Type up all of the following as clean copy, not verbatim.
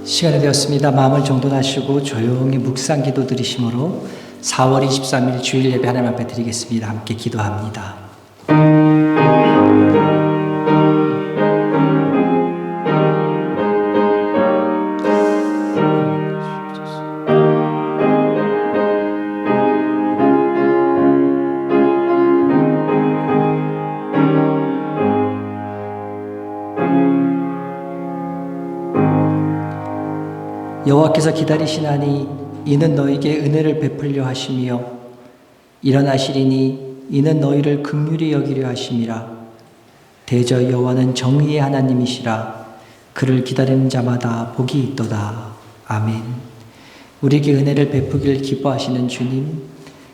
시간이 되었습니다. 마음을 정돈하시고 조용히 묵상 기도 드리심으로 4월 23일 주일 예배 하나님 앞에 드리겠습니다. 함께 기도합니다. 여호와께서 기다리시나니 이는 너희에게 은혜를 베풀려 하시며 일어나시리니 이는 너희를 긍휼히 여기려 하심이라. 대저 여호와는 정의의 하나님이시라. 그를 기다리는 자마다 복이 있도다. 아멘. 우리에게 은혜를 베푸길 기뻐하시는 주님,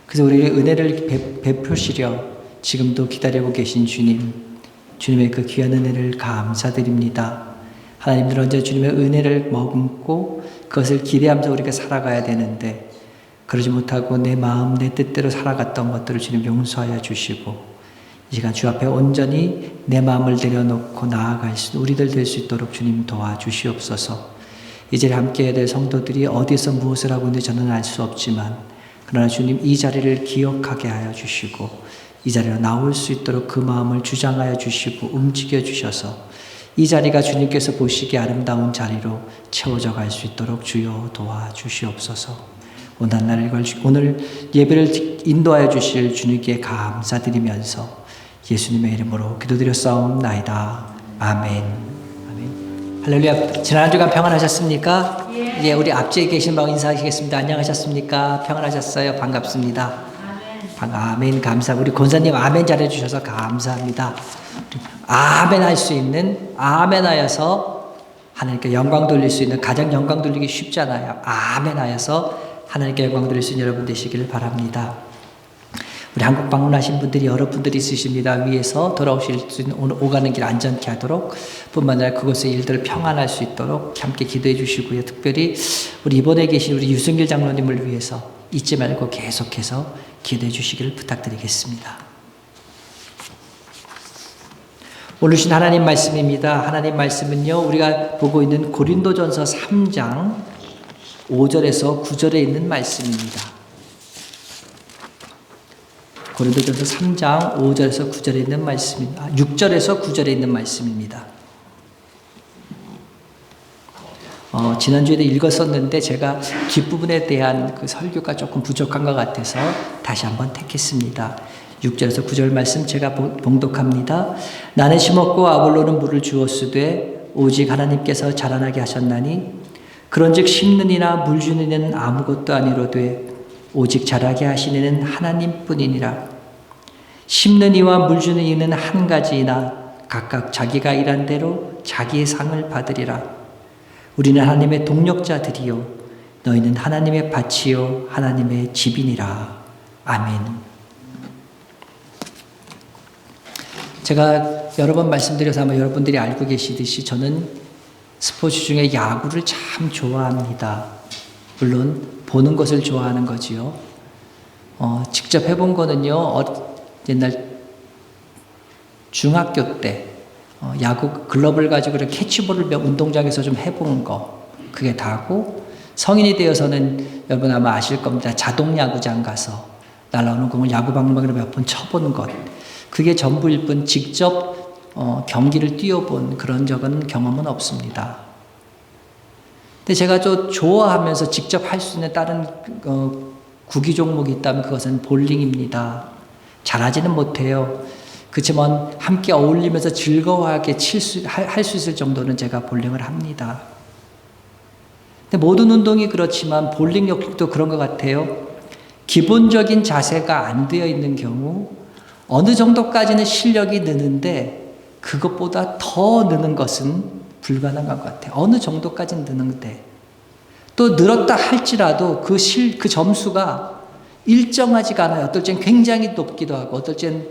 그래서 우리에게 은혜를 베푸시려 지금도 기다리고 계신 주님, 주님의 그 귀한 은혜를 감사드립니다. 하나님들 언제 주님의 은혜를 머금고 그것을 기대하면서 우리가 살아가야 되는데 그러지 못하고 내 마음 내 뜻대로 살아갔던 것들을 주님 용서하여 주시고 이 시간 주 앞에 온전히 내 마음을 내려놓고 나아갈 수 우리들 될 수 있도록 주님 도와주시옵소서. 이 자리에 함께해야 될 성도들이 어디서 무엇을 하고 있는지 저는 알 수 없지만 그러나 주님 이 자리를 기억하게 하여 주시고 이 자리로 나올 수 있도록 그 마음을 주장하여 주시고 움직여 주셔서 이 자리가 주님께서 보시기에 아름다운 자리로 채워져 갈 수 있도록 주여 도와주시옵소서. 오늘 예배를 인도하여 주실 주님께 감사드리면서 예수님의 이름으로 기도드렸사옵나이다. 아멘. 아멘. 할렐루야. 지난 한 주간 평안하셨습니까? 예. 우리 앞뒤에 계신 분 인사하시겠습니다. 안녕하셨습니까? 평안하셨어요? 반갑습니다. 아멘. 감사. 우리 권사님 아멘 잘해주셔서 감사합니다. 아멘 할 수 있는 아멘 하여서 하나님께 영광 돌릴 수 있는 가장 영광 돌리기 쉽잖아요. 아멘 하여서 하나님께 영광 돌릴 수 있는 여러분 되시기를 바랍니다. 우리 한국 방문하신 분들이 여러분들이 있으십니다. 위에서 돌아오실 수 있는 오가는 길 안전케 하도록 뿐만 아니라 그곳의 일들을 평안할 수 있도록 함께 기도해 주시고요. 특별히 우리 이번에 계신 우리 유승길 장로님을 위해서 잊지 말고 계속해서 기도해 주시기를 부탁드리겠습니다. 오늘 주신 하나님 말씀입니다. 하나님 말씀은요, 우리가 보고 있는 고린도전서 3장 5절에서 9절에 있는 말씀입니다. 고린도전서 3장 5절에서 9절에 있는 말씀입니다. 6절에서 9절에 있는 말씀입니다. 지난주에도 읽었었는데 제가 뒷부분에 대한 그 설교가 조금 부족한 것 같아서 다시 한번 택했습니다. 6절에서 9절 말씀 제가 봉독합니다. 나는 심었고 아볼로는 물을 주었으되 오직 하나님께서 자라나게 하셨나니 그런즉 심는 이나 물 주는 이는 아무것도 아니로되 오직 자라게 하시는 이는 하나님뿐이니라. 심는 이와 물 주는 이는 한 가지이나 각각 자기가 일한 대로 자기의 상을 받으리라. 우리는 하나님의 동력자들이요 너희는 하나님의 밭이요 하나님의 집이니라. 아멘. 제가 여러 번 말씀드려서 아마 여러분들이 알고 계시듯이 저는 스포츠 중에 야구를 참 좋아합니다. 물론 보는 것을 좋아하는 거지요. 직접 해본 거는요. 옛날 중학교 때 야구 글러브를 가지고 캐치볼을 운동장에서 좀 해본 거 그게 다고 성인이 되어서는 여러분 아마 아실 겁니다. 자동 야구장 가서 날아오는 공을 야구 방망이로 몇 번 쳐본 것 그게 전부일 뿐 직접 경기를 뛰어본 그런 경험은 없습니다. 근데 제가 좀 좋아하면서 직접 할 수 있는 다른 구기 종목이 있다면 그것은 볼링입니다. 잘하지는 못해요. 그렇지만 함께 어울리면서 즐거워하게 할 수 있을 정도는 제가 볼링을 합니다. 근데 모든 운동이 그렇지만 볼링 역도 그런 것 같아요. 기본적인 자세가 안 되어 있는 경우 어느 정도까지는 실력이 느는데 그것보다 더 느는 것은 불가능한 것 같아요. 어느 정도까지는 느는데 또 늘었다 할지라도 그 점수가 일정하지가 않아요. 어떨 땐 굉장히 높기도 하고 어떨 땐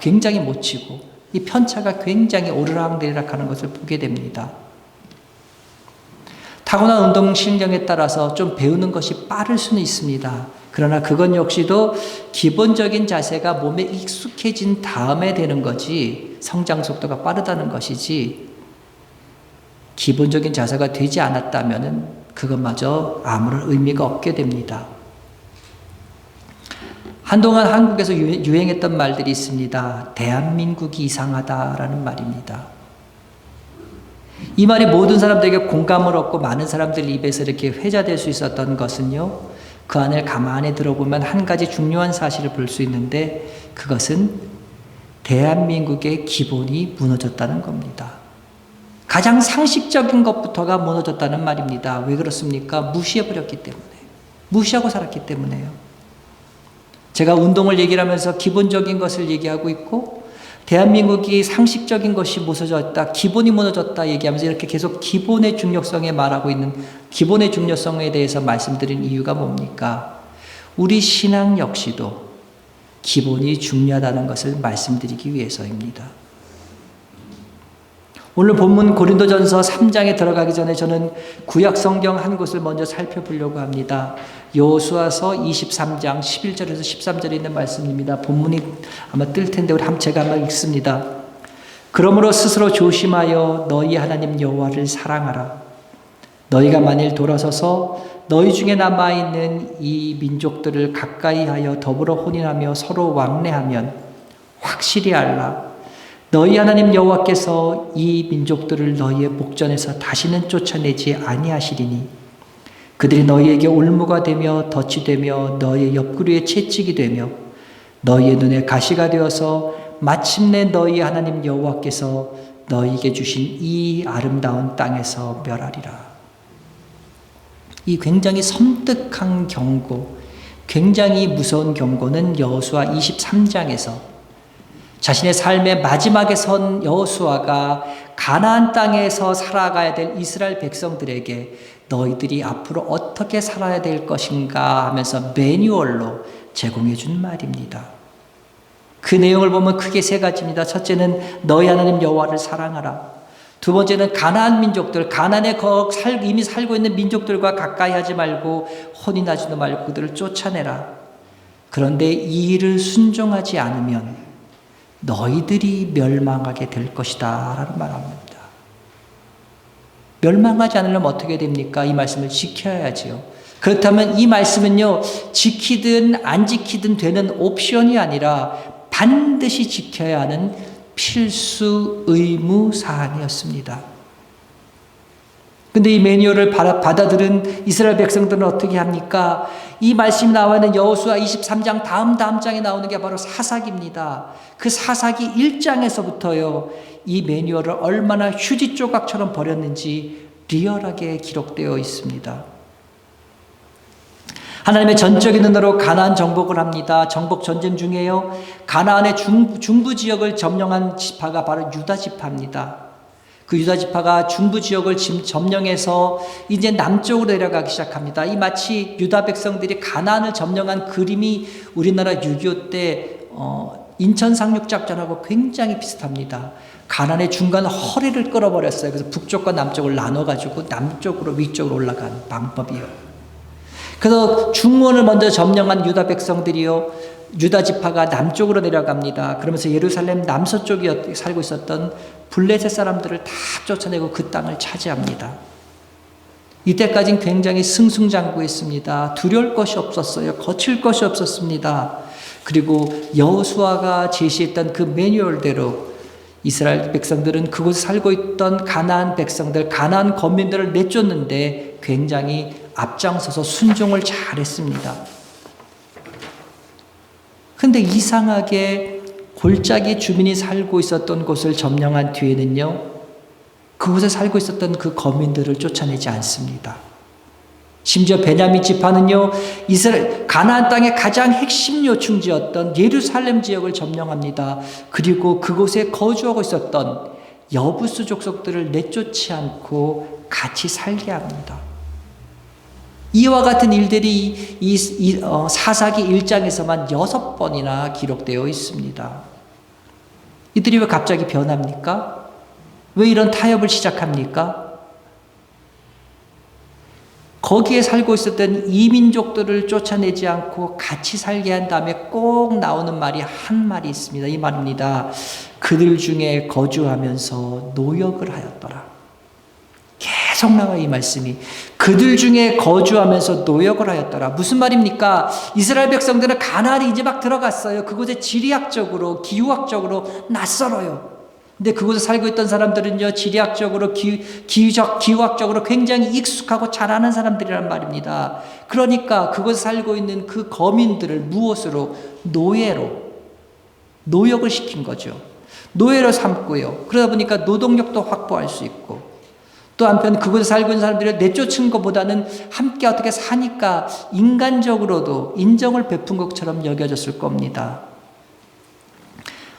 굉장히 못 치고 이 편차가 굉장히 오르락내리락 하는 것을 보게 됩니다. 타고난 운동 신경에 따라서 좀 배우는 것이 빠를 수는 있습니다. 그러나 그건 역시도 기본적인 자세가 몸에 익숙해진 다음에 되는 거지 성장 속도가 빠르다는 것이지 기본적인 자세가 되지 않았다면 그것마저 아무런 의미가 없게 됩니다. 한동안 한국에서 유행했던 말들이 있습니다. 대한민국이 이상하다라는 말입니다. 이 말이 모든 사람들에게 공감을 얻고 많은 사람들 입에서 이렇게 회자될 수 있었던 것은요, 그 안을 가만히 들어보면 한 가지 중요한 사실을 볼 수 있는데, 그것은 대한민국의 기본이 무너졌다는 겁니다. 가장 상식적인 것부터가 무너졌다는 말입니다. 왜 그렇습니까? 무시해버렸기 때문에. 무시하고 살았기 때문에요. 제가 운동을 얘기를 하면서 기본적인 것을 얘기하고 있고, 대한민국이 상식적인 것이 무너졌다, 기본이 무너졌다 얘기하면서 이렇게 계속 기본의 중요성에 말하고 있는 기본의 중요성에 대해서 말씀드린 이유가 뭡니까? 우리 신앙 역시도 기본이 중요하다는 것을 말씀드리기 위해서입니다. 오늘 본문 고린도전서 3장에 들어가기 전에 저는 구약 성경 한 곳을 먼저 살펴보려고 합니다. 여호수아서 23장 11절에서 13절에 있는 말씀입니다. 본문이 아마 뜰 텐데 제가 한번 읽습니다. 그러므로 스스로 조심하여 너희 하나님 여호와를 사랑하라. 너희가 만일 돌아서서 너희 중에 남아있는 이 민족들을 가까이 하여 더불어 혼인하며 서로 왕래하면 확실히 알라. 너희 하나님 여호와께서 이 민족들을 너희의 목전에서 다시는 쫓아내지 아니하시리니 그들이 너희에게 올무가 되며 덫이 되며 너희의 옆구리에 채찍이 되며 너희의 눈에 가시가 되어서 마침내 너희 하나님 여호와께서 너희에게 주신 이 아름다운 땅에서 멸하리라. 이 굉장히 섬뜩한 경고, 굉장히 무서운 경고는 여호수아 23장에서 자신의 삶의 마지막에 선 여호수아가 가나안 땅에서 살아가야 될 이스라엘 백성들에게 너희들이 앞으로 어떻게 살아야 될 것인가 하면서 매뉴얼로 제공해 준 말입니다. 그 내용을 보면 크게 세 가지입니다. 첫째는 너희 하나님 여호와를 사랑하라. 두 번째는 가나안 민족들, 가나안에 이미 살고 있는 민족들과 가까이 하지 말고 혼인하지도 말고 그들을 쫓아내라. 그런데 이 일을 순종하지 않으면 너희들이 멸망하게 될 것이다 라는 말합니다. 멸망하지 않으려면 어떻게 됩니까? 이 말씀을 지켜야지요. 그렇다면 이 말씀은요, 지키든 안 지키든 되는 옵션이 아니라 반드시 지켜야 하는 필수 의무 사항이었습니다. 근데 이 매뉴얼을 받아들은 이스라엘 백성들은 어떻게 합니까? 이 말씀이 나와 있는 여호수아 23장 다음 장에 나오는 게 바로 사사기입니다. 그 사사기 1장에서부터요, 이 매뉴얼을 얼마나 휴지 조각처럼 버렸는지 리얼하게 기록되어 있습니다. 하나님의 전적인 눈으로 가나안 정복을 합니다. 정복 전쟁 중에요, 가나안의 중부 지역을 점령한 지파가 바로 유다 지파입니다. 그 유다 지파가 중부 지역을 점령해서 이제 남쪽으로 내려가기 시작합니다. 이 마치 유다 백성들이 가나안을 점령한 그림이 우리나라 6.25 때 인천 상륙작전하고 굉장히 비슷합니다. 가나안의 중간 허리를 끌어버렸어요. 그래서 북쪽과 남쪽을 나눠가지고 남쪽으로 위쪽으로 올라간 방법이요. 그래서 중원을 먼저 점령한 유다 백성들이요, 유다 지파가 남쪽으로 내려갑니다. 그러면서 예루살렘 남서쪽에 살고 있었던 블레셋 사람들을 다 쫓아내고 그 땅을 차지합니다. 이때까지는 굉장히 승승장구했습니다. 두려울 것이 없었어요. 거칠 것이 없었습니다. 그리고 여호수아가 제시했던 그 매뉴얼대로 이스라엘 백성들은 그곳에 살고 있던 가나안 백성들, 가나안 거민들을 내쫓는데 굉장히 앞장서서 순종을 잘했습니다. 근데 이상하게 골짜기 주민이 살고 있었던 곳을 점령한 뒤에는요, 그곳에 살고 있었던 그 거민들을 쫓아내지 않습니다. 심지어 베냐민 지파는요, 가나안 땅의 가장 핵심 요충지였던 예루살렘 지역을 점령합니다. 그리고 그곳에 거주하고 있었던 여부수 족속들을 내쫓지 않고 같이 살게 합니다. 이와 같은 일들이 사사기 1장에서만 6번이나 기록되어 있습니다. 이들이 왜 갑자기 변합니까? 왜 이런 타협을 시작합니까? 거기에 살고 있었던 이민족들을 쫓아내지 않고 같이 살게 한 다음에 꼭 나오는 말이 한 말이 있습니다. 이 말입니다. 그들 중에 거주하면서 노역을 하였더라. 계속 나와요, 이 말씀이. 그들 중에 거주하면서 노역을 하였더라. 무슨 말입니까? 이스라엘 백성들은 가나안에 이제 막 들어갔어요. 그곳에 지리학적으로, 기후학적으로 낯설어요. 근데 그곳에 살고 있던 사람들은요, 지리학적으로, 기후학적으로 굉장히 익숙하고 잘 아는 사람들이란 말입니다. 그러니까 그곳에 살고 있는 그 거민들을 무엇으로? 노역을 시킨 거죠. 노예로 삼고요. 그러다 보니까 노동력도 확보할 수 있고, 또 한편 그곳에 살고 있는 사람들을 내쫓은 것보다는 함께 어떻게 사니까 인간적으로도 인정을 베푼 것처럼 여겨졌을 겁니다.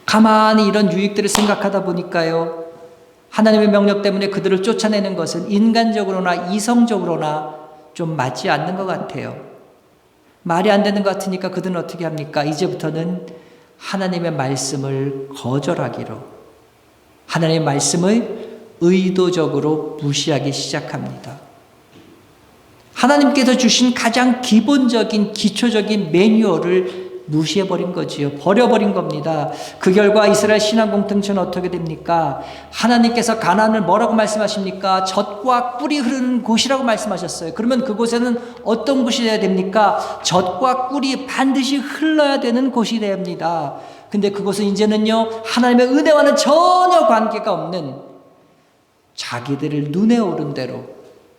가만히 이런 유익들을 생각하다 보니까요, 하나님의 명령 때문에 그들을 쫓아내는 것은 인간적으로나 이성적으로나 좀 맞지 않는 것 같아요. 말이 안 되는 것 같으니까 그들은 어떻게 합니까? 이제부터는 하나님의 말씀을 거절하기로, 하나님의 말씀을 의도적으로 무시하기 시작합니다. 하나님께서 주신 가장 기본적인 기초적인 매뉴얼을 무시해버린 거지요. 버려버린 겁니다. 그 결과 이스라엘 신앙 공동체는 어떻게 됩니까? 하나님께서 가나안을 뭐라고 말씀하십니까? 젖과 꿀이 흐르는 곳이라고 말씀하셨어요. 그러면 그곳에는 어떤 곳이 되어야 됩니까? 젖과 꿀이 반드시 흘러야 되는 곳이 되어야 합니다. 근데 그곳은 이제는요, 하나님의 은혜와는 전혀 관계가 없는 자기들을 눈에 오른 대로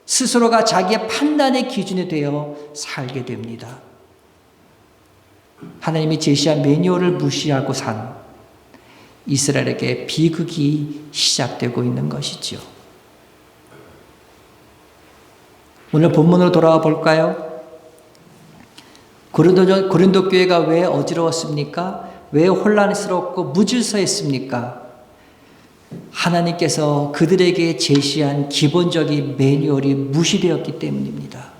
스스로가 자기의 판단의 기준이 되어 살게 됩니다. 하나님이 제시한 매뉴얼을 무시하고 산 이스라엘에게 비극이 시작되고 있는 것이죠. 오늘 본문으로 돌아와 볼까요? 고린도 교회가 왜 어지러웠습니까? 왜 혼란스럽고 무질서했습니까? 하나님께서 그들에게 제시한 기본적인 매뉴얼이 무시되었기 때문입니다.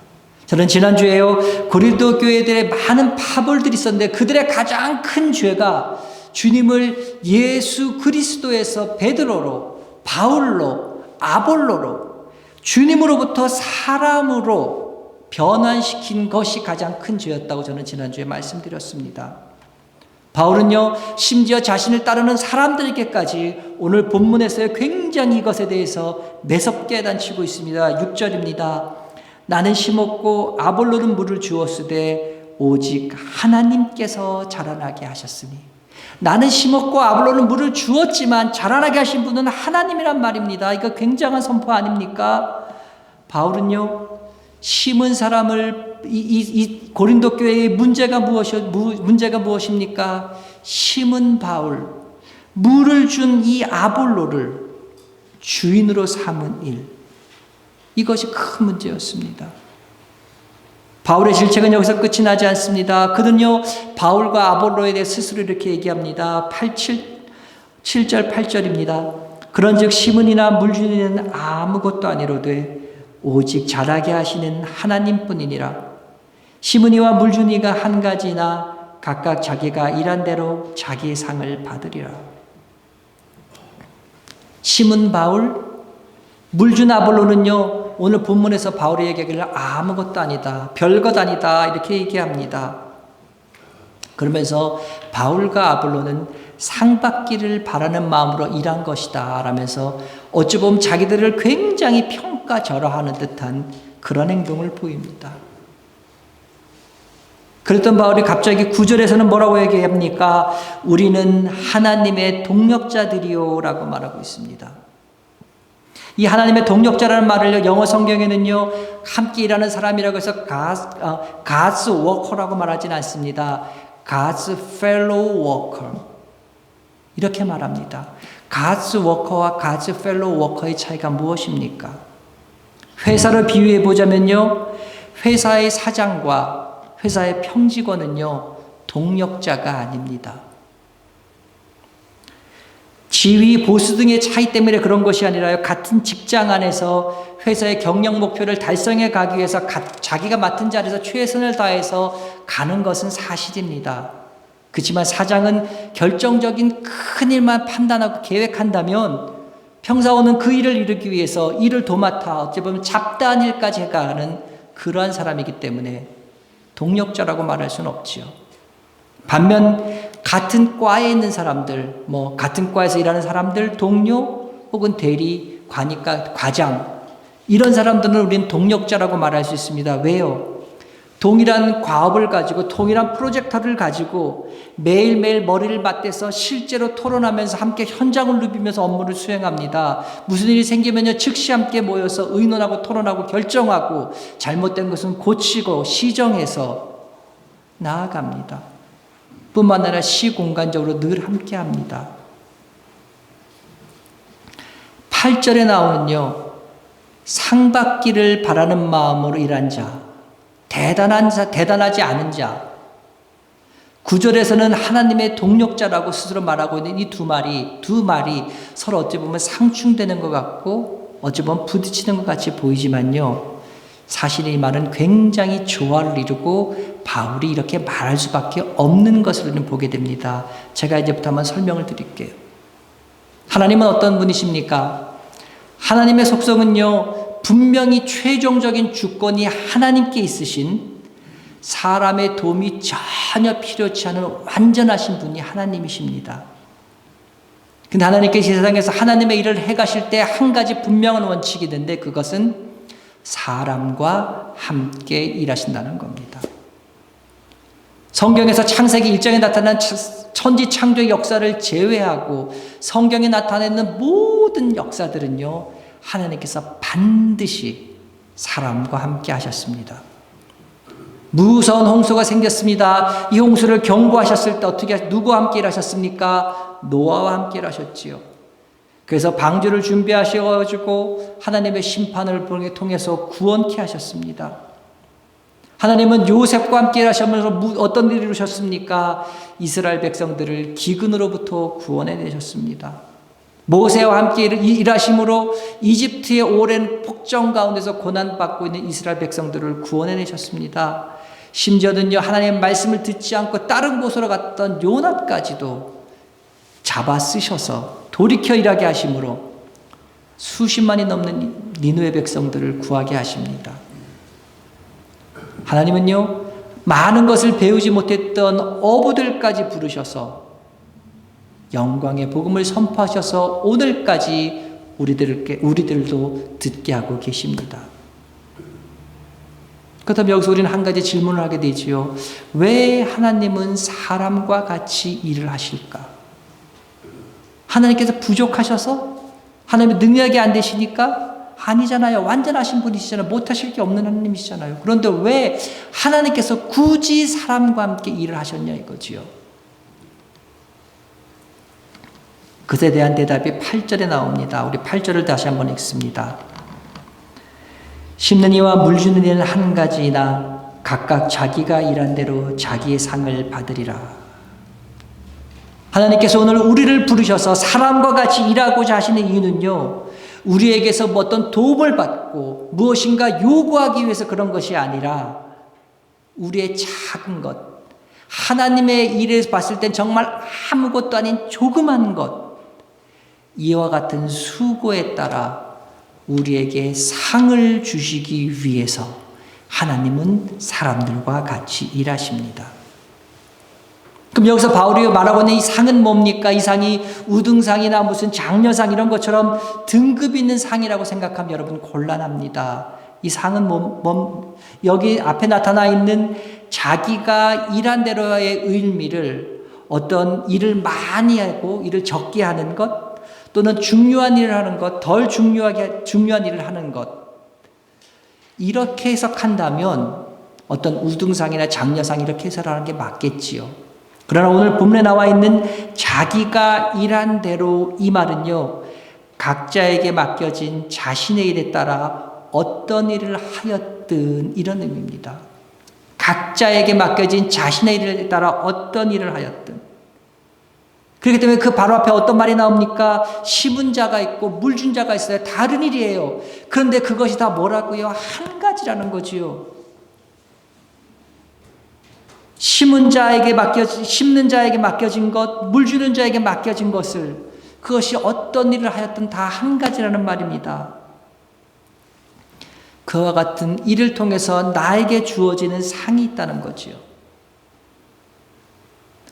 저는 지난주에요, 고린도 교회들의 많은 파벌들이 있었는데 그들의 가장 큰 죄가 주님을 예수 그리스도에서 베드로로, 바울로, 아볼로로, 주님으로부터 사람으로 변환시킨 것이 가장 큰 죄였다고 저는 지난주에 말씀드렸습니다. 바울은요, 심지어 자신을 따르는 사람들에게까지 오늘 본문에서 굉장히 이것에 대해서 매섭게 단치고 있습니다. 6절입니다. 나는 심었고 아볼로는 물을 주었으되 오직 하나님께서 자라나게 하셨으니. 나는 심었고 아볼로는 물을 주었지만 자라나게 하신 분은 하나님이란 말입니다. 이거 굉장한 선포 아닙니까? 바울은요, 심은 사람을, 이 고린도 교회의 문제가 무엇입니까? 심은 바울, 물을 준 이 아볼로를 주인으로 삼은 일, 이것이 큰 문제였습니다. 바울의 질책은 여기서 끝이 나지 않습니다. 그는요, 바울과 아볼로에 대해 스스로 이렇게 얘기합니다. 7절 8절입니다. 그런즉 심은 이나 물주는 이는 아무것도 아니로되 오직 자라게 하시는 하나님뿐이니라. 심은 이와 물주는 이가 한 가지나 각각 자기가 일한 대로 자기의 상을 받으리라. 심은 바울, 물준 아볼로는요, 오늘 본문에서 바울의 얘기를 아무것도 아니다, 별것 아니다, 이렇게 얘기합니다. 그러면서 바울과 아볼로는 상 받기를 바라는 마음으로 일한 것이다 라면서 어찌 보면 자기들을 굉장히 평가절하하는 듯한 그런 행동을 보입니다. 그랬던 바울이 갑자기 9절에서는 뭐라고 얘기합니까? 우리는 하나님의 동력자들이요 라고 말하고 있습니다. 이 하나님의 동력자라는 말을 영어 성경에는요, 함께 일하는 사람이라고 해서 God's worker라고 말하지는 않습니다. God's fellow worker, 이렇게 말합니다. God's worker와 God's fellow worker의 차이가 무엇입니까? 회사를 비유해 보자면요, 회사의 사장과 회사의 평직원은요, 동력자가 아닙니다. 지위, 보수 등의 차이 때문에 그런 것이 아니라요, 같은 직장 안에서 회사의 경영 목표를 달성해 가기 위해서 자기가 맡은 자리에서 최선을 다해서 가는 것은 사실입니다. 그렇지만 사장은 결정적인 큰 일만 판단하고 계획한다면 평사원은 그 일을 이루기 위해서 일을 도맡아 어찌 보면 잡다한 일까지 해가는 그러한 사람이기 때문에 동력자라고 말할 수는 없지요. 반면 같은 과에 있는 사람들, 같은 과에서 일하는 사람들, 동료 혹은 대리, 과장, 이런 사람들은 우리는 동력자라고 말할 수 있습니다. 왜요? 동일한 과업을 가지고 동일한 프로젝터를 가지고 매일매일 머리를 맞대서 실제로 토론하면서 함께 현장을 누비면서 업무를 수행합니다. 무슨 일이 생기면요 즉시 함께 모여서 의논하고 토론하고 결정하고 잘못된 것은 고치고 시정해서 나아갑니다. 뿐만 아니라 시공간적으로 늘 함께합니다. 8절에 나오는요, 상 받기를 바라는 마음으로 일한 자, 대단하지 않은 자. 9절에서는 하나님의 동력자라고 스스로 말하고 있는 이 두 말이 서로 어찌 보면 상충되는 것 같고 어찌 보면 부딪히는 것 같이 보이지만요, 사실 이 말은 굉장히 조화를 이루고 바울이 이렇게 말할 수밖에 없는 것을 우리는 보게 됩니다. 제가 이제부터 한번 설명을 드릴게요. 하나님은 어떤 분이십니까? 하나님의 속성은요, 분명히 최종적인 주권이 하나님께 있으신, 사람의 도움이 전혀 필요치 않은 완전하신 분이 하나님이십니다. 근데 하나님께서 세상에서 하나님의 일을 해가실 때 한 가지 분명한 원칙이 있는데, 그것은 사람과 함께 일하신다는 겁니다. 성경에서 창세기 1장에 나타난 천지 창조의 역사를 제외하고 성경에 나타내는 모든 역사들은요, 하나님께서 반드시 사람과 함께 하셨습니다. 무서운 홍수가 생겼습니다. 이 홍수를 경고하셨을 때 누구와 함께 일하셨습니까? 노아와 함께 일하셨지요. 그래서 방주를 준비하셔가지고 하나님의 심판을 통해서 구원케 하셨습니다. 하나님은 요셉과 함께 일하시면서 어떤 일을 이루셨습니까? 이스라엘 백성들을 기근으로부터 구원해 내셨습니다. 모세와 함께 일하심으로 이집트의 오랜 폭정 가운데서 고난받고 있는 이스라엘 백성들을 구원해 내셨습니다. 심지어는요, 하나님의 말씀을 듣지 않고 다른 곳으로 갔던 요나까지도 잡아 쓰셔서 돌이켜 일하게 하심으로 수십만이 넘는 니느웨 백성들을 구하게 하십니다. 하나님은요, 많은 것을 배우지 못했던 어부들까지 부르셔서 영광의 복음을 선포하셔서 오늘까지 우리들도 듣게 하고 계십니다. 그렇다면 여기서 우리는 한 가지 질문을 하게 되지요. 왜 하나님은 사람과 같이 일을 하실까? 하나님께서 부족하셔서? 하나님의 능력이 안 되시니까? 아니잖아요. 완전하신 분이시잖아요. 못하실 게 없는 하나님이시잖아요. 그런데 왜 하나님께서 굳이 사람과 함께 일을 하셨냐 이거지요. 그것에 대한 대답이 8절에 나옵니다. 우리 8절을 다시 한번 읽습니다. 심는 이와 물 주는 이는 한 가지이나 각각 자기가 일한 대로 자기의 상을 받으리라. 하나님께서 오늘 우리를 부르셔서 사람과 같이 일하고자 하시는 이유는요, 우리에게서 어떤 도움을 받고 무엇인가 요구하기 위해서 그런 것이 아니라 우리의 작은 것, 하나님의 일에서 봤을 땐 정말 아무것도 아닌 조그만 것, 이와 같은 수고에 따라 우리에게 상을 주시기 위해서 하나님은 사람들과 같이 일하십니다. 그럼 여기서 바울이 말하고 있는 이 상은 뭡니까? 이 상이 우등상이나 무슨 장려상 이런 것처럼 등급 있는 상이라고 생각하면 여러분 곤란합니다. 이 상은 여기 앞에 나타나 있는 자기가 일한 대로의 의미를 어떤 일을 많이 하고 일을 적게 하는 것, 또는 중요한 일을 하는 것, 덜 중요한 일을 하는 것, 이렇게 해석한다면 어떤 우등상이나 장려상 이렇게 해석하는 게 맞겠지요. 그러나 오늘 본문에 나와 있는 자기가 일한 대로, 이 말은요, 각자에게 맡겨진 자신의 일에 따라 어떤 일을 하였든 이런 의미입니다. 각자에게 맡겨진 자신의 일에 따라 어떤 일을 하였든. 그렇기 때문에 그 바로 앞에 어떤 말이 나옵니까? 심은 자가 있고 물 준 자가 있어요. 다른 일이에요. 그런데 그것이 다 뭐라고요? 한 가지라는 거지요. 심는 자에게 맡겨진 것, 물 주는 자에게 맡겨진 것을, 그것이 어떤 일을 하였든 다 한 가지라는 말입니다. 그와 같은 일을 통해서 나에게 주어지는 상이 있다는 거지요.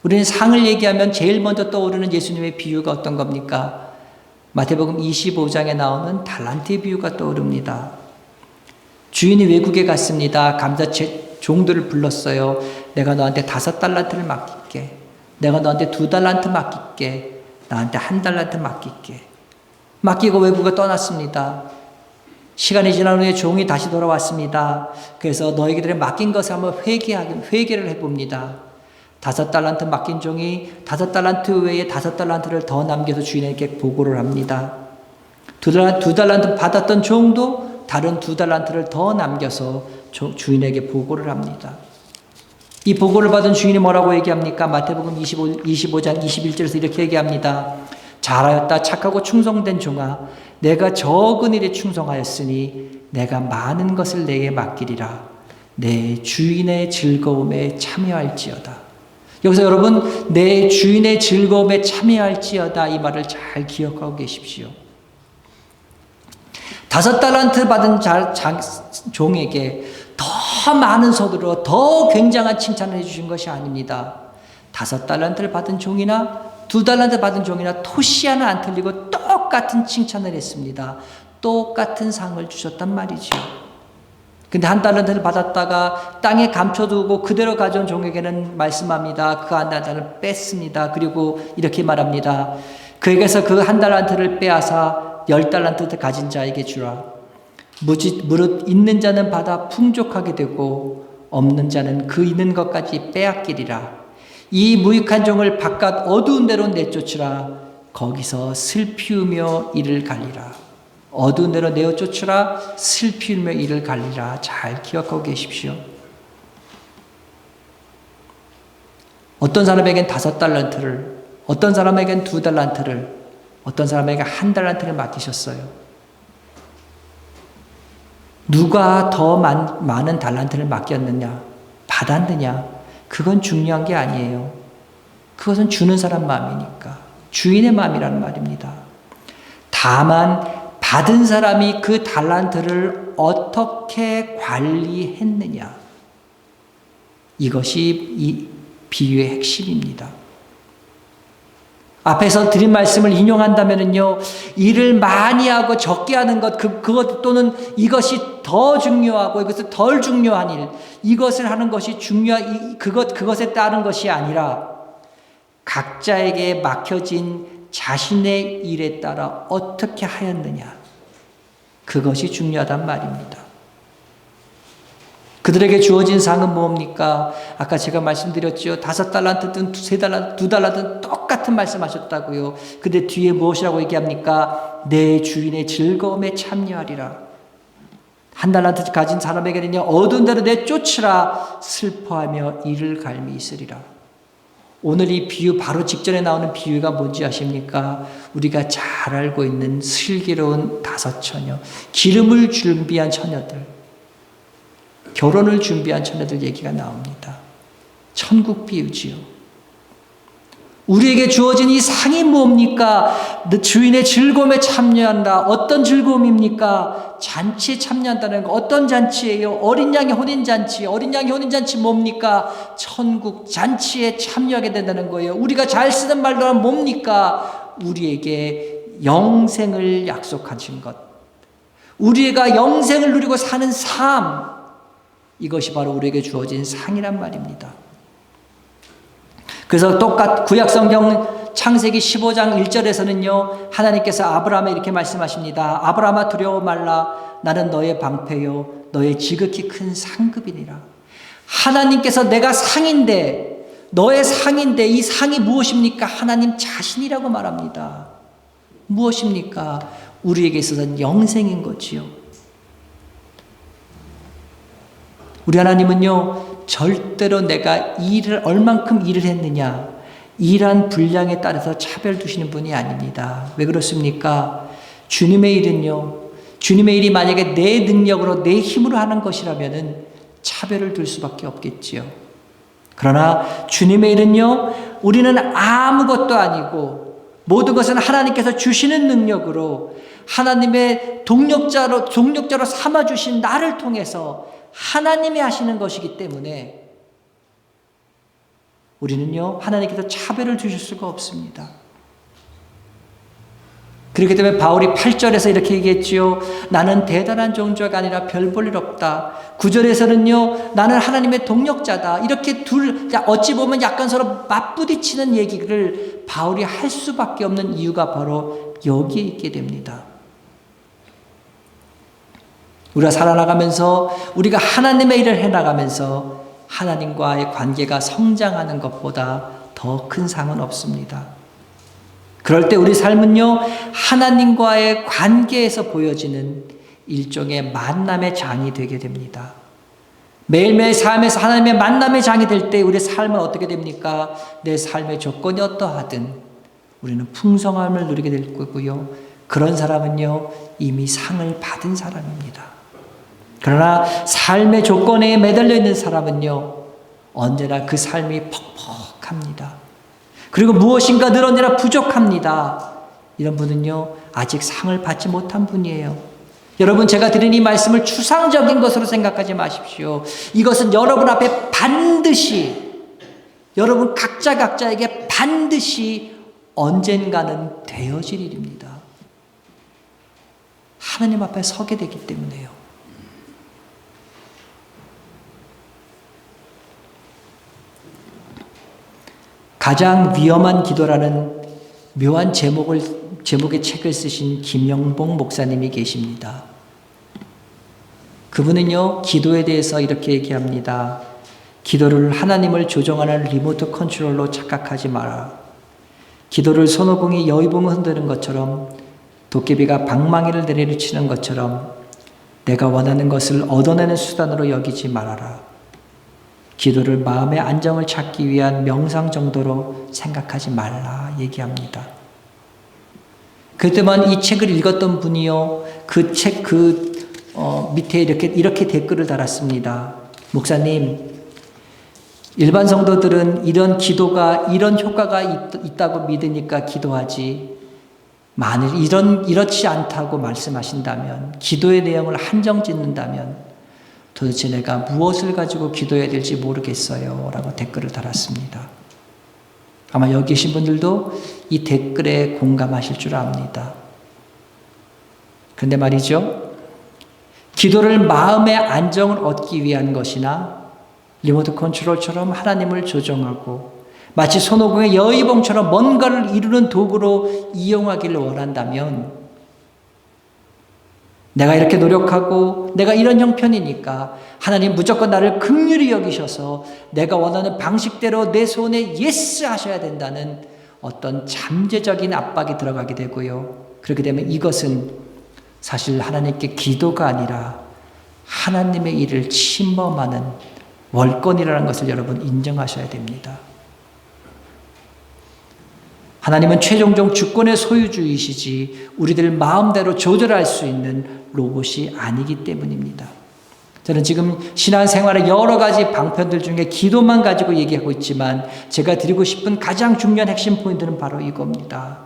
우리는 상을 얘기하면 제일 먼저 떠오르는 예수님의 비유가 어떤 겁니까? 마태복음 25장에 나오는 달란트의 비유가 떠오릅니다. 주인이 외국에 갔습니다. 감사채 종들을 불렀어요. 내가 너한테 5달란트를 맡길게. 내가 너한테 2달란트 맡길게. 나한테 1달란트 맡길게. 맡기고 외국에 떠났습니다. 시간이 지난 후에 종이 다시 돌아왔습니다. 그래서 너희들의 맡긴 것을 한번 회개를 해봅니다. 5달란트 맡긴 종이 5달란트 외에 5달란트를 더 남겨서 주인에게 보고를 합니다. 2달란트 받았던 종도 다른 2달란트를 더 남겨서 주인에게 보고를 합니다. 이 보고를 받은 주인이 뭐라고 얘기합니까? 마태복음 25장 21절에서 이렇게 얘기합니다. 잘하였다 착하고 충성된 종아, 내가 적은 일에 충성하였으니 내가 많은 것을 내게 맡기리라. 내 주인의 즐거움에 참여할지어다. 여기서 여러분, 내 주인의 즐거움에 참여할지어다, 이 말을 잘 기억하고 계십시오. 5달란트 받은 종에게 더 많은 소리로 더 굉장한 칭찬을 해주신 것이 아닙니다. 5달란트를 받은 종이나 2달란트 받은 종이나 토시 하나 안 틀리고 똑같은 칭찬을 했습니다. 똑같은 상을 주셨단 말이죠. 근데 1달란트를 받았다가 땅에 감춰두고 그대로 가져온 종에게는 말씀합니다. 그 1달란트를 뺐습니다. 그리고 이렇게 말합니다. 그에게서 그 1달란트를 빼앗아 10달란트 가진 자에게 주라. 무릇 있는 자는 받아 풍족하게 되고 없는 자는 그 있는 것까지 빼앗기리라. 이 무익한 종을 바깥 어두운 데로 내쫓으라. 거기서 슬피우며 이를 갈리라. 어두운 데로 내어쫓으라. 슬피우며 이를 갈리라. 잘 기억하고 계십시오. 어떤 사람에겐 5달란트를, 어떤 사람에겐 2달란트를, 어떤 사람에게 1달란트를 맡기셨어요. 누가 더 많은 달란트를 맡겼느냐, 받았느냐, 그건 중요한 게 아니에요. 그것은 주는 사람 마음이니까. 주인의 마음이라는 말입니다. 다만 받은 사람이 그 달란트를 어떻게 관리했느냐, 이것이 이 비유의 핵심입니다. 앞에서 드린 말씀을 인용한다면요, 일을 많이 하고 적게 하는 것, 그것 또는 이것이 더 중요하고 이것은 덜 중요한 일, 이것을 하는 것이 그것에 따른 것이 아니라 각자에게 맡겨진 자신의 일에 따라 어떻게 하였느냐, 그것이 중요하단 말입니다. 그들에게 주어진 상은 뭡니까? 아까 제가 말씀드렸죠. 5달란트든 3달란트, 2달란트든 똑같은 말씀하셨다고요. 근데 뒤에 무엇이라고 얘기합니까? 내 주인의 즐거움에 참여하리라. 1달란트 가진 사람에게는요, 어두운 데로 내쫓으라. 슬퍼하며 이를 갈미 있으리라. 오늘 이 비유 바로 직전에 나오는 비유가 뭔지 아십니까? 우리가 잘 알고 있는 슬기로운 5 처녀, 기름을 준비한 처녀들, 결혼을 준비한 처녀들 얘기가 나옵니다. 천국 비유지요. 우리에게 주어진 이 상이 뭡니까? 주인의 즐거움에 참여한다. 어떤 즐거움입니까? 잔치에 참여한다는 거. 어떤 잔치예요? 어린 양의 혼인잔치. 어린 양의 혼인잔치 뭡니까? 천국 잔치에 참여하게 된다는 거예요. 우리가 잘 쓰는 말로는 뭡니까? 우리에게 영생을 약속하신 것. 우리가 영생을 누리고 사는 삶. 이것이 바로 우리에게 주어진 상이란 말입니다. 그래서 구약성경 창세기 15장 1절에서는요, 하나님께서 아브라함에 이렇게 말씀하십니다. 아브라함아 두려워 말라. 나는 너의 방패요 너의 지극히 큰 상급이니라. 하나님께서 내가 상인데, 너의 상인데, 이 상이 무엇입니까? 하나님 자신이라고 말합니다. 무엇입니까? 우리에게 있어서는 영생인 거지요. 우리 하나님은요, 절대로 내가 얼만큼 일을 했느냐, 일한 분량에 따라서 차별 두시는 분이 아닙니다. 왜 그렇습니까? 주님의 일은요, 주님의 일이 만약에 내 능력으로, 내 힘으로 하는 것이라면은 차별을 둘 수밖에 없겠지요. 그러나 주님의 일은요, 우리는 아무것도 아니고 모든 것은 하나님께서 주시는 능력으로 하나님의 동력자로 삼아주신 나를 통해서 하나님이 하시는 것이기 때문에 우리는요, 하나님께서 차별을 주실 수가 없습니다. 그렇기 때문에 바울이 8절에서 이렇게 얘기했지요. 나는 대단한 종주가 아니라 별 볼 일 없다. 9절에서는요. 나는 하나님의 동력자다. 이렇게 어찌 보면 약간 서로 맞부딪히는 얘기를 바울이 할 수밖에 없는 이유가 바로 여기에 있게 됩니다. 우리가 살아나가면서 우리가 하나님의 일을 해나가면서 하나님과의 관계가 성장하는 것보다 더 큰 상은 없습니다. 그럴 때 우리 삶은요, 하나님과의 관계에서 보여지는 일종의 만남의 장이 되게 됩니다. 매일매일 삶에서 하나님의 만남의 장이 될 때 우리 삶은 어떻게 됩니까? 내 삶의 조건이 어떠하든 우리는 풍성함을 누리게 될 거고요. 그런 사람은요, 이미 상을 받은 사람입니다. 그러나 삶의 조건에 매달려 있는 사람은요, 언제나 그 삶이 퍽퍽합니다. 그리고 무엇인가 늘 언제나 부족합니다. 이런 분은요, 아직 상을 받지 못한 분이에요. 여러분, 제가 드린 이 말씀을 추상적인 것으로 생각하지 마십시오. 이것은 여러분 앞에 반드시, 여러분 각자에게 반드시 언젠가는 되어질 일입니다. 하나님 앞에 서게 되기 때문에요. 가장 위험한 기도라는 묘한 제목의 책을 쓰신 김영봉 목사님이 계십니다. 그분은요, 기도에 대해서 이렇게 얘기합니다. 기도를 하나님을 조종하는 리모트 컨트롤로 착각하지 마라. 기도를 손오공이 여의봉을 흔드는 것처럼, 도깨비가 방망이를 내리치는 것처럼 내가 원하는 것을 얻어내는 수단으로 여기지 말아라. 기도를 마음의 안정을 찾기 위한 명상 정도로 생각하지 말라 얘기합니다. 그때만 이 책을 읽었던 분이요, 그 책 밑에 이렇게 댓글을 달았습니다. 목사님, 일반 성도들은 이런 기도가 이런 효과가 있다고 믿으니까 기도하지, 만일 이렇지 않다고 말씀하신다면, 기도의 내용을 한정 짓는다면 도대체 내가 무엇을 가지고 기도해야 될지 모르겠어요 라고 댓글을 달았습니다. 아마 여기 계신 분들도 이 댓글에 공감하실 줄 압니다. 그런데 말이죠, 기도를 마음의 안정을 얻기 위한 것이나 리모트 컨트롤처럼 하나님을 조정하고 마치 손오공의 여의봉처럼 뭔가를 이루는 도구로 이용하기를 원한다면, 내가 이렇게 노력하고 내가 이런 형편이니까 하나님 무조건 나를 긍휼히 여기셔서 내가 원하는 방식대로 내 소원에 예스 하셔야 된다는 어떤 잠재적인 압박이 들어가게 되고요. 그렇게 되면 이것은 사실 하나님께 기도가 아니라 하나님의 일을 침범하는 월권이라는 것을 여러분 인정하셔야 됩니다. 하나님은 최종적 주권의 소유주이시지 우리들 마음대로 조절할 수 있는 로봇이 아니기 때문입니다. 저는 지금 신앙생활의 여러 가지 방편들 중에 기도만 가지고 얘기하고 있지만 제가 드리고 싶은 가장 중요한 핵심 포인트는 바로 이겁니다.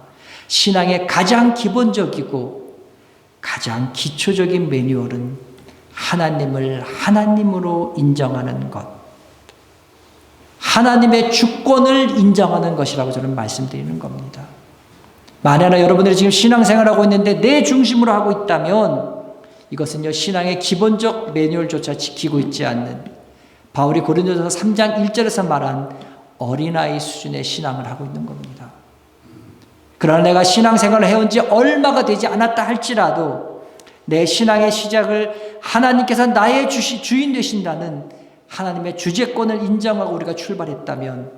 신앙의 가장 기본적이고 가장 기초적인 매뉴얼은 하나님을 하나님으로 인정하는 것, 하나님의 주권을 인정하는 것이라고 저는 말씀드리는 겁니다. 만약에 여러분들이 지금 신앙생활하고 있는데 내 중심으로 하고 있다면 이것은요, 신앙의 기본적 매뉴얼조차 지키고 있지 않는, 바울이 고린도전서 3장 1절에서 말한 어린아이 수준의 신앙을 하고 있는 겁니다. 그러나 내가 신앙생활을 해온 지 얼마가 되지 않았다 할지라도 내 신앙의 시작을 하나님께서 나의 주인 되신다는 하나님의 주재권을 인정하고 우리가 출발했다면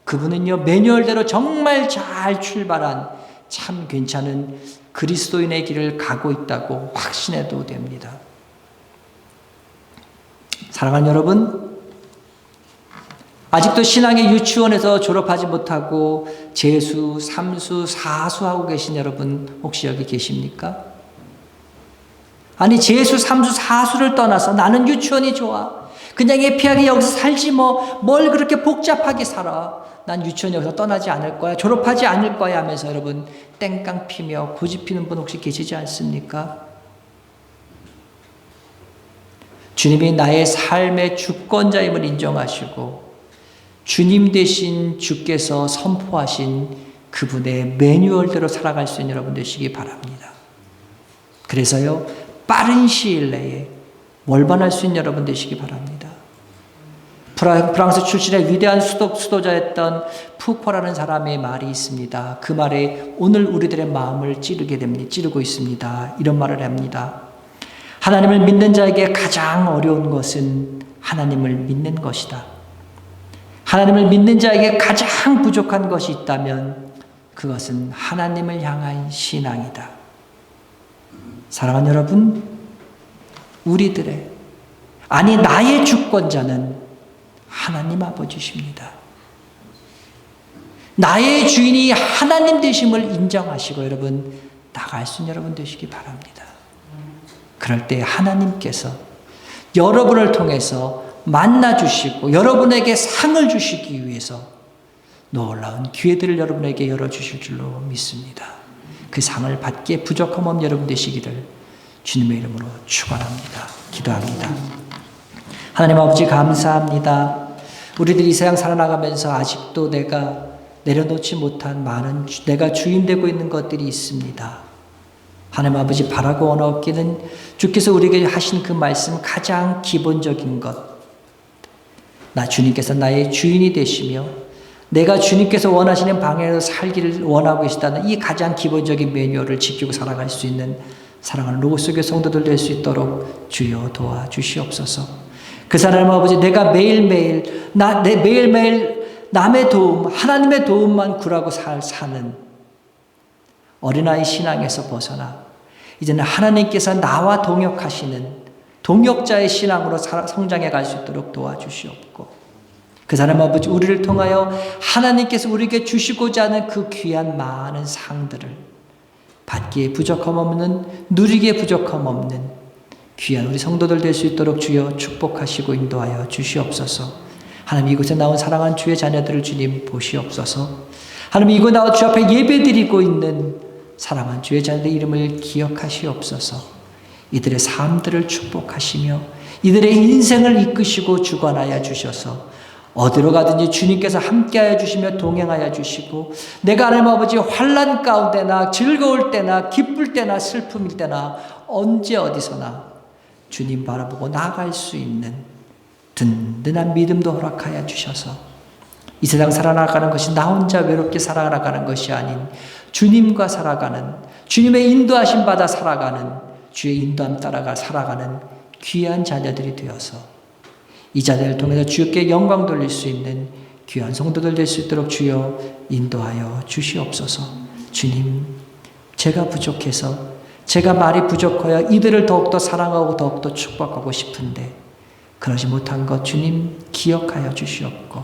그분은요, 매뉴얼대로 정말 잘 출발한 참 괜찮은 그리스도인의 길을 가고 있다고 확신해도 됩니다. 사랑하는 여러분, 아직도 신앙의 유치원에서 졸업하지 못하고 재수, 삼수, 사수하고 계신 여러분 혹시 여기 계십니까? 아니, 재수, 삼수, 사수를 떠나서 나는 유치원이 좋아. 그냥 예피하게 여기서 살지 뭘 그렇게 복잡하게 살아. 난 유치원 여기서 떠나지 않을 거야. 졸업하지 않을 거야 하면서 여러분 땡깡 피며 고집 피는 분 혹시 계시지 않습니까? 주님이 나의 삶의 주권자임을 인정하시고 주님 대신 주께서 선포하신 그분의 매뉴얼대로 살아갈 수 있는 여러분 되시기 바랍니다. 그래서요, 빠른 시일 내에 월반할 수 있는 여러분 되시기 바랍니다. 프랑스 출신의 위대한 수도자였던 푸코라는 사람의 말이 있습니다. 그 말에 오늘 우리들의 마음을 찌르고 있습니다. 이런 말을 합니다. 하나님을 믿는 자에게 가장 어려운 것은 하나님을 믿는 것이다. 하나님을 믿는 자에게 가장 부족한 것이 있다면 그것은 하나님을 향한 신앙이다. 사랑하는 여러분, 나의 주권자는 하나님 아버지십니다. 나의 주인이 하나님 되심을 인정하시고 여러분 나갈 수 있는 여러분 되시기 바랍니다. 그럴 때 하나님께서 여러분을 통해서 만나주시고 여러분에게 상을 주시기 위해서 놀라운 기회들을 여러분에게 열어주실 줄로 믿습니다. 그 상을 받기에 부족함 없는 여러분 되시기를 주님의 이름으로 축원합니다. 기도합니다. 하나님 아버지 감사합니다. 우리들이 이 세상 살아나가면서 아직도 내가 내려놓지 못한 많은 내가 주인 되고 있는 것들이 있습니다. 하나님 아버지 바라고 원하옵기는 주께서 우리에게 하신 그 말씀 가장 기본적인 것, 주님께서 나의 주인이 되시며 내가 주님께서 원하시는 방향으로 살기를 원하고 계시다는 이 가장 기본적인 매뉴얼을 지키고 살아갈 수 있는 사랑하는 로고스교회 성도들 될 수 있도록 주여 도와주시옵소서. 그 하나님 아버지 내가 매일매일 남의 도움, 하나님의 도움만 구하고 사는 어린아이 신앙에서 벗어나 이제는 하나님께서 나와 동역하시는 동역자의 신앙으로 성장해 갈 수 있도록 도와주시옵고, 그 하나님 아버지 우리를 통하여 하나님께서 우리에게 주시고자 하는 그 귀한 많은 상들을 받기에 부족함 없는, 누리기에 부족함 없는 귀한 우리 성도들 될 수 있도록 주여 축복하시고 인도하여 주시옵소서. 하나님 이곳에 나온 사랑하는 주의 자녀들을 주님 보시옵소서. 하나님 이곳에 나와 주 앞에 예배드리고 있는 사랑하는 주의 자녀들의 이름을 기억하시옵소서. 이들의 삶들을 축복하시며 이들의 인생을 이끄시고 주관하여 주셔서 어디로 가든지 주님께서 함께하여 주시며 동행하여 주시고, 내가 하나님 아버지 환난 가운데나 즐거울 때나 기쁠 때나 슬픔일 때나 언제 어디서나 주님 바라보고 나아갈 수 있는 든든한 믿음도 허락하여 주셔서 이 세상 살아나가는 것이 나 혼자 외롭게 살아나가는 것이 아닌 주님과 살아가는, 주님의 인도하심 받아 살아가는, 주의 인도함 따라가 살아가는 귀한 자녀들이 되어서 이 자녀를 통해서 주께 영광 돌릴 수 있는 귀한 성도들 될 수 있도록 주여 인도하여 주시옵소서. 주님, 제가 부족해서, 제가 말이 부족하여 이들을 더욱더 사랑하고 더욱더 축복하고 싶은데 그러지 못한 것 주님 기억하여 주시옵고,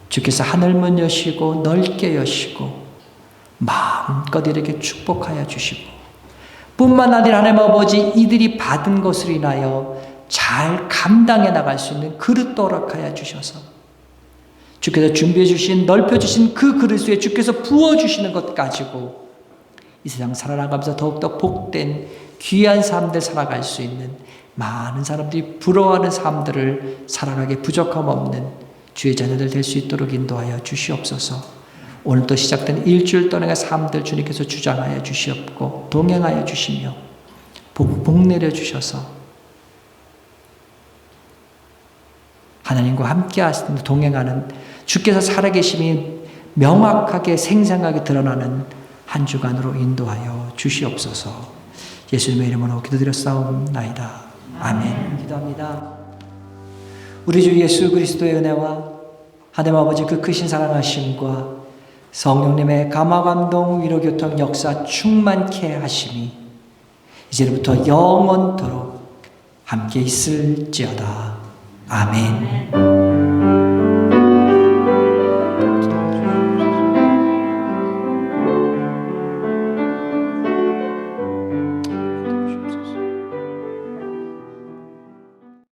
주께서 하늘문 여시고 넓게 여시고 마음껏 이렇게 축복하여 주시고, 뿐만 아니라 하나님 아버지 이들이 받은 것으로 인하여 잘 감당해 나갈 수 있는 그릇도 허락하여 주셔서 주께서 준비해 주신, 넓혀 주신 그 그릇 위에 주께서 부어 주시는 것 가지고 이 세상 살아나가면서 더욱더 복된 귀한 삶들 살아갈 수 있는 많은 사람들이 부러워하는 삶들을 살아가게 부족함 없는 주의 자녀들 될 수 있도록 인도하여 주시옵소서. 오늘도 시작된 일주일 동안의 삶들 주님께서 주장하여 주시옵고 동행하여 주시며 복 내려 주셔서 하나님과 함께 하시는 동행하는 주께서 살아계심이 명확하게 생생하게 드러나는 한 주간으로 인도하여 주시옵소서. 예수님의 이름으로 기도드렸사옵나이다. 아멘. 기도합니다. 우리 주 예수 그리스도의 은혜와 하나님 아버지 그 크신 사랑하심과 성령님의 감화감동 위로교통 역사 충만케 하심이 이제부터 영원토록 함께 있을지어다. 아멘.